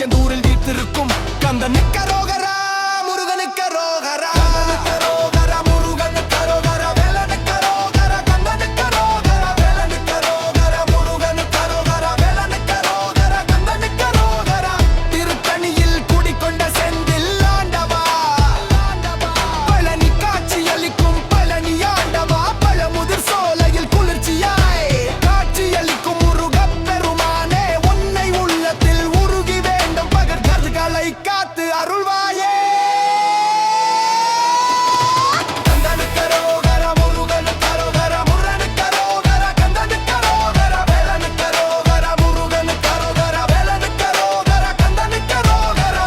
திருச்செந்தூரில் வீற்றிருக்கும் கந்தனுக்கு அரோகரா, முருகனுக்கு அரோகரா. காத்து அருள்வாயே. கந்தனுக்கு அரோகரா, முருகனுக்கு அரோகரா, முருகனுக்கு அரோகரா, கந்தனுக்கு அரோகரா, வேலனுக்கு அரோகரா, முருகனுக்கு அரோகரா, வேலனுக்கு அரோகரா, கந்தனுக்கு அரோகரா.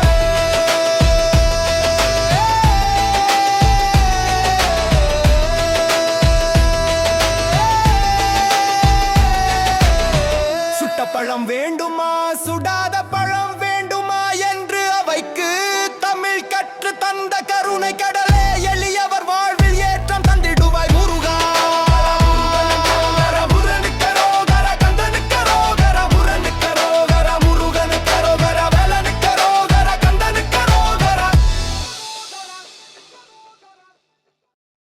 சுட்ட பழம் வேண்டுமா, சுடாத பழம் வேண்டுமா என்று அவைக்கு தமிழ் கற்று தந்த